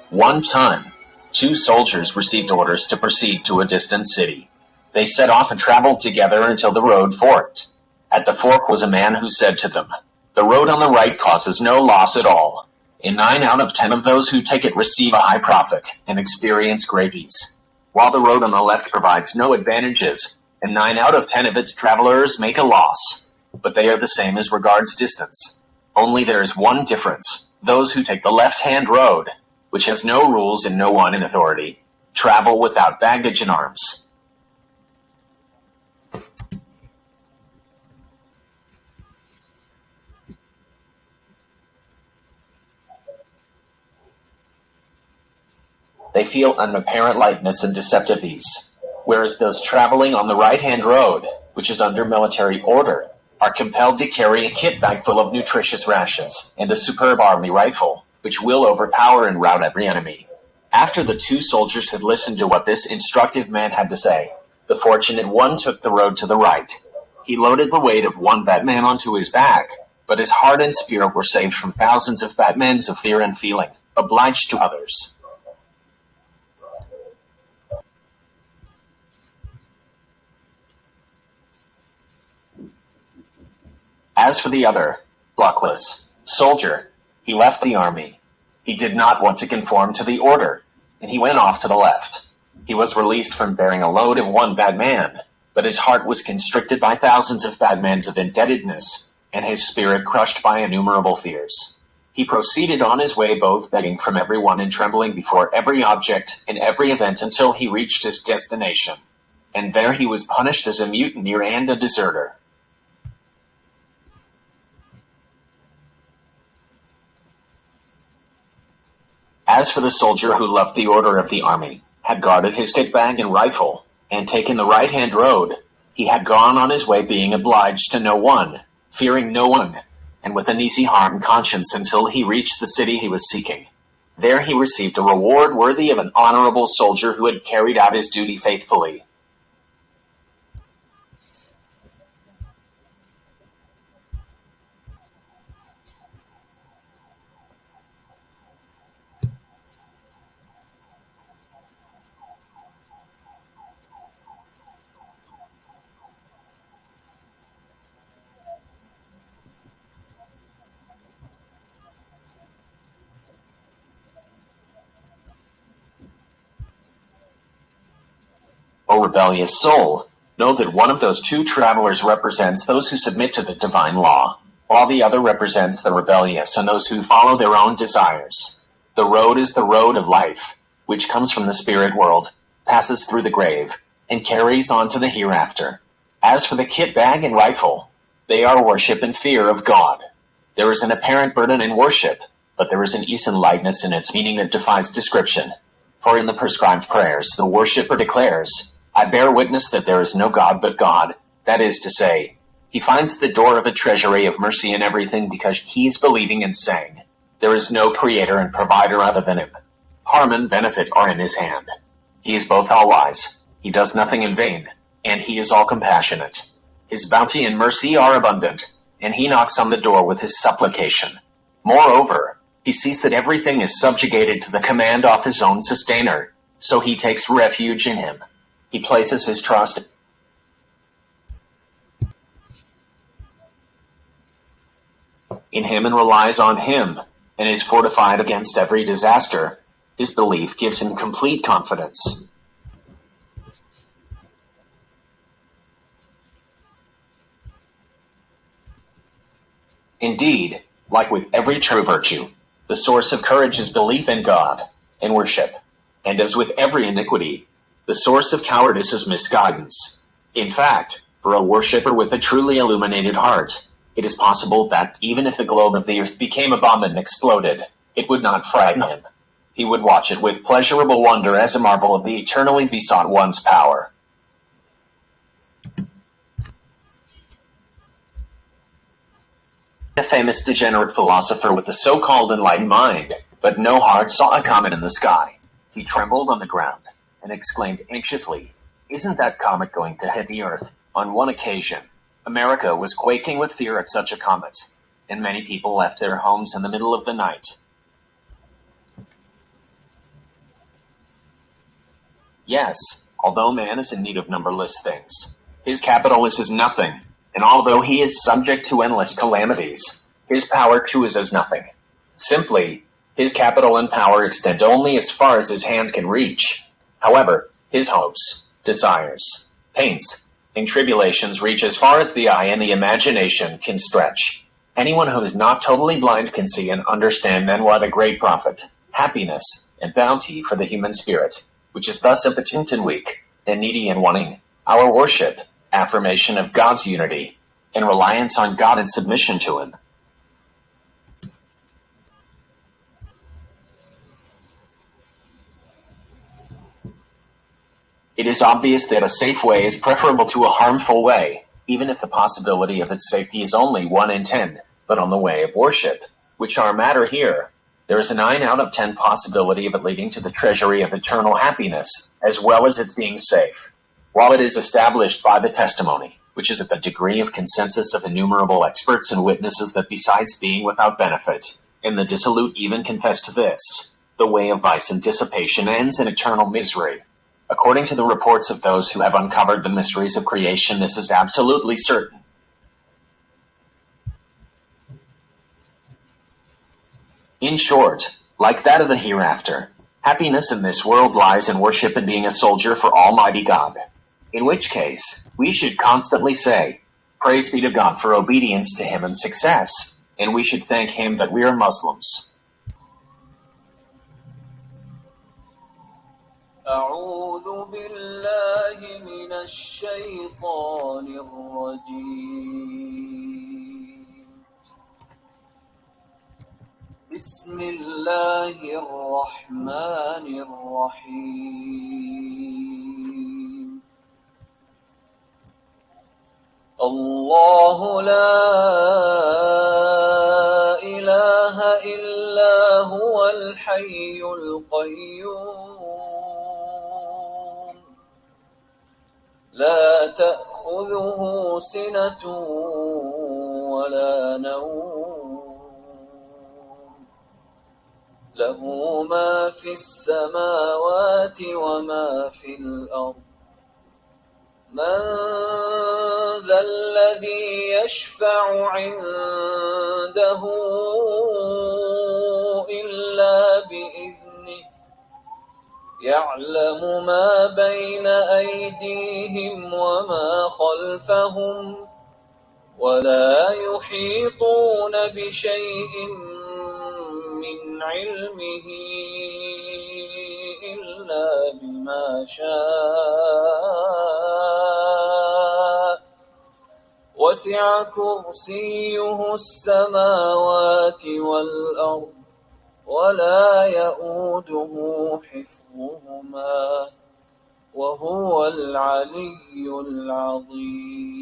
One time, two soldiers received orders to proceed to a distant city. They set off and traveled together until the road forked. At the fork was a man who said to them, "The road on the right causes no loss at all. And 9 out of 10 of those who take it receive a high profit and experience great ease, while the road on the left provides no advantages, and 9 out of 10 of its travelers make a loss. But they are the same as regards distance. Only there is one difference. Those who take the left-hand road, which has no rules and no one in authority, travel without baggage and arms." They feel an apparent lightness and deceptive ease, whereas those traveling on the right-hand road, which is under military order, are compelled to carry a kit bag full of nutritious rations and a superb army rifle, which will overpower and rout every enemy. After the two soldiers had listened to what this instructive man had to say, the fortunate one took the road to the right. He loaded the weight of one bad man onto his back, but his heart and spirit were saved from thousands of bad men of fear and feeling, obliged to others. As for the other, luckless soldier, he left the army. He did not want to conform to the order, and he went off to the left. He was released from bearing a load of one bad man, but his heart was constricted by thousands of bad men's of indebtedness, and his spirit crushed by innumerable fears. He proceeded on his way both begging from everyone and trembling before every object and every event until he reached his destination. And there he was punished as a mutineer and a deserter. As for the soldier who loved the order of the army, had guarded his kit bag and rifle, and taken the right-hand road, he had gone on his way being obliged to no one, fearing no one, and with an easy heart and conscience until he reached the city he was seeking. There he received a reward worthy of an honorable soldier who had carried out his duty faithfully. O rebellious soul, know that one of those two travelers represents those who submit to the divine law, while the other represents the rebellious and those who follow their own desires. The road is the road of life, which comes from the spirit world, passes through the grave, and carries on to the hereafter. As for the kit bag and rifle, they are worship and fear of God. There is an apparent burden in worship, but there is an ease and lightness in its meaning that defies description. For in the prescribed prayers, the worshipper declares, "I bear witness that there is no God but God." That is to say, he finds the door of a treasury of mercy in everything because he's believing and saying, there is no creator and provider other than him. Harm and benefit are in his hand. He is both all-wise, he does nothing in vain, and he is all-compassionate. His bounty and mercy are abundant, and he knocks on the door with his supplication. Moreover, he sees that everything is subjugated to the command of his own sustainer, so he takes refuge in him. He places his trust in him and relies on him, and is fortified against every disaster. His belief gives him complete confidence. Indeed, like with every true virtue, the source of courage is belief in God and worship, and as with every iniquity, the source of cowardice is misguidance. In fact, for a worshipper with a truly illuminated heart, it is possible that even if the globe of the earth became a bomb and exploded, it would not frighten him. He would watch it with pleasurable wonder as a marvel of the eternally besought one's power. A famous degenerate philosopher with a so-called enlightened mind, but no heart, saw a comet in the sky. He trembled on the ground and exclaimed anxiously, "Isn't that comet going to hit the earth?" On one occasion, America was quaking with fear at such a comet, and many people left their homes in the middle of the night. Yes, although man is in need of numberless things, his capital is as nothing, and although he is subject to endless calamities, his power too is as nothing. Simply, his capital and power extend only as far as his hand can reach. However, his hopes, desires, pains, and tribulations reach as far as the eye and the imagination can stretch. Anyone who is not totally blind can see and understand then what a great profit, happiness, and bounty for the human spirit, which is thus impotent and weak, and needy and wanting, our worship, affirmation of God's unity, and reliance on God and submission to Him. It is obvious that a safe way is preferable to a harmful way, even if the possibility of its safety is only 1 in 10. But on the way of worship, which our matter here, there is a 9 out of 10 possibility of it leading to the treasury of eternal happiness, as well as its being safe. While it is established by the testimony, which is at the degree of consensus of innumerable experts and witnesses that besides being without benefit, and the dissolute even confess to this, the way of vice and dissipation ends in eternal misery. According to the reports of those who have uncovered the mysteries of creation, this is absolutely certain. In short, like that of the hereafter, happiness in this world lies in worship and being a soldier for Almighty God. In which case, we should constantly say, praise be to God for obedience to Him and success, and we should thank Him that we are Muslims. أعوذ بالله من الشيطان الرجيم بسم الله الرحمن الرحيم الله لا إله إلا هو الحي القيوم لا تأخذه سنة ولا نوم له ما في السماوات وما في الأرض من ذا الذي يشفع عنده إلا بإذنه يعلم ما بين أيديهم وما خلفهم ولا يحيطون بشيء من علمه إلا بما شاء وسع كرسيه السماوات والأرض ولا يؤوده حفظهما وهو العلي العظيم